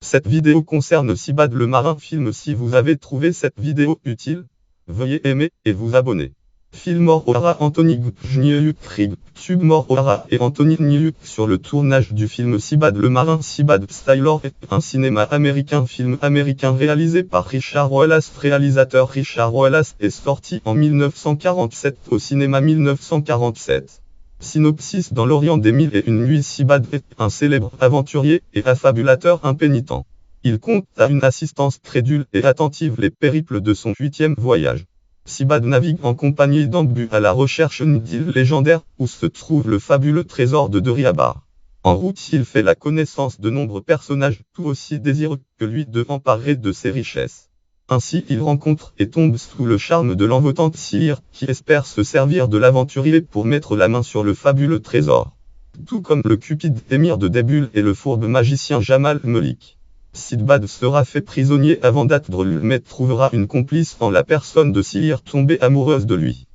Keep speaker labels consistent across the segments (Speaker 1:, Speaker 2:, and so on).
Speaker 1: Cette vidéo concerne Sibad le marin film. Si vous avez trouvé cette vidéo utile, veuillez aimer et vous abonner. Fillmore O'Hara, Anthony Krieg, Tube O'Hara et Anthony Nyuk sur le tournage du film Sibad le marin. Sibad Sailor est un cinéma américain, film américain réalisé par Richard Wallace. Réalisateur Richard Wallace est sorti en 1947 au cinéma 1947. Synopsis: dans l'Orient des Mille et une nuits, Sibad est un célèbre aventurier et affabulateur impénitent. Il compte à une assistance crédule et attentive les périples de son 8e voyage. Sibad navigue en compagnie d'Ambu à la recherche d'une île légendaire où se trouve le fabuleux trésor de Doriabar. En route, il fait la connaissance de nombreux personnages tout aussi désireux que lui de emparer de ses richesses. Ainsi, il rencontre et tombe sous le charme de l'envoûtante Sire, qui espère se servir de l'aventurier pour mettre la main sur le fabuleux trésor. Tout comme le cupide émir de Débul et le fourbe magicien Jamal Melik. Sibad sera fait prisonnier avant d'atteindre l'île, mais trouvera une complice en la personne de Sire, tombée amoureuse de lui.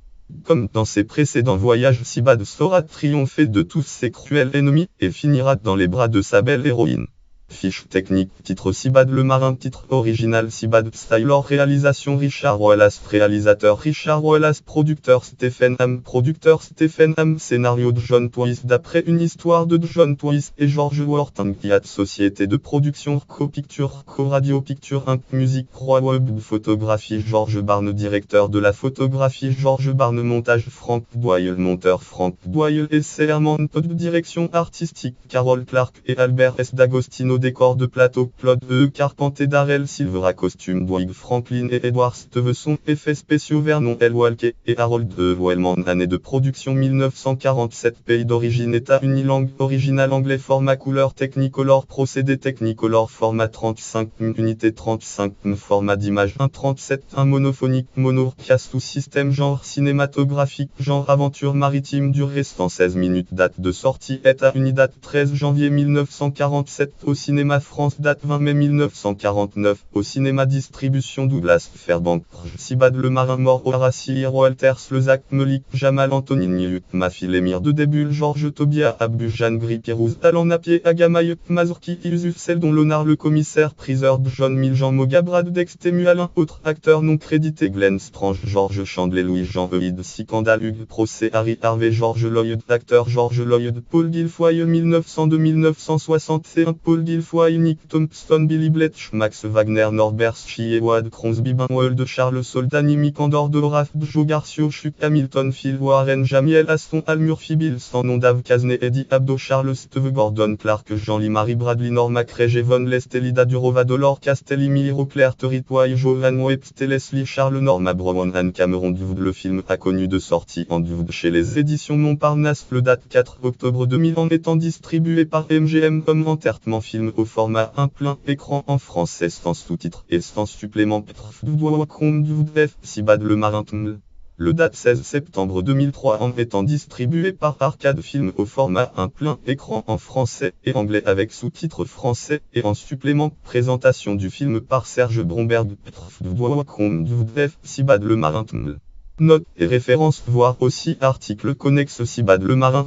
Speaker 1: Comme dans ses précédents voyages, Sibad saura triompher de tous ses cruels ennemis et finira dans les bras de sa belle héroïne. Fiche technique: titre Sibad le marin, titre original Sibad Sailor, réalisation Richard Wallace, réalisateur Richard Wallace, producteur Stephen Ham, scénario de John Twist d'après une histoire de John Twist et George Wharton. Société de production Co Picture, Co Radio Picture Inc. Musique Croix Web, photographie George Barnes, directeur de la photographie George Barnes, montage Frank Doyle, monteur Frank Doyle et Sermon Todd, direction artistique Carol Clark et Albert S. D'Agostino, décor de plateau Claude E. Carpenter, Darrell Silvera, costume Dwight Franklin et Edward Stevenson, effets spéciaux Vernon L. Walke et Harold E. Wellman. Année de production 1947, pays d'origine États-Unis, langue originale anglais, format couleur Technicolor, procédé Technicolor, format 35 unité 35 format d'image 1.37, 1 monophonique mono, sous système genre cinématographique, genre aventure maritime, durée 116 minutes, date de sortie États-Unis, date 13 janvier 1947, au cinéma France, date 20 mai 1949, au cinéma distribution Douglas Fairbanks. Sibad le marin, mort O'Hara, Sir Walter Slezak, Melik, Jamal Anthony Nyuk, Mafil Émir de Débul, Georges Tobia, Abu Jeanne Gris, Pirouz, Alan Napier, Agamayuk, Mazurki, Yusuf Sel, dont l'honneur le commissaire priseur John Miljan, Moga Brad Dextemu, Alain, autres acteurs non crédités Glenn Strange, Georges Chandler, Louis-Jean Euide, Sikandar, Hugues Procès, Harry Harvey, Georges Lloyd, acteur Georges Lloyd, Paul Guilfoyle 1902-1961, Paul Guilfoyle, Nick Thompson, Billy Bletch, Max Wagner, Norbert Schie, Wade Crosby, Ben de Charles Soldani, Mikandor de Horace, Joe Garcio, Chuck Hamilton, Phil Warren, Jamiel Aston, Al Murphy, Bill sans nom, Dave Casney, Eddie Abdo, Charles Steve, Gordon Clark, Jean-Lee Marie Bradley, Norma Craig, Jevon Lestelida Durova, Dolor Castelli, Miro Claire, Terry Toy, Jovan Webster, Leslie Charles, Norma Brown, Anne Cameron. Le film a connu de sortie en DVD chez les éditions Montparnasse le date 4 octobre 2000 en étant distribué par MGM comme entertainment film au format 1 plein écran en français sans sous-titres et sans supplément. Sibad le marin, le date 16 septembre 2003 en étant distribué par Arcade Film au format 1 plein écran en français et anglais avec sous-titres français et en supplément. Présentation du film par Serge Bromberg. Sibad le marin. Notes et références, voir aussi article connexe. Sibad le marin,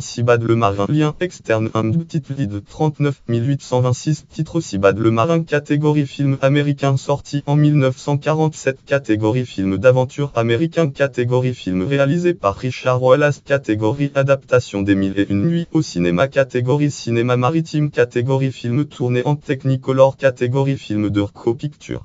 Speaker 1: lien externe, un titre lead 39826, titre Sibad le marin, catégorie film américain sorti en 1947, catégorie film d'aventure américain, catégorie film réalisé par Richard Wallace, catégorie adaptation des Mille et une nuits au cinéma, catégorie cinéma maritime, catégorie film tourné en Technicolor, catégorie film de Co Picture.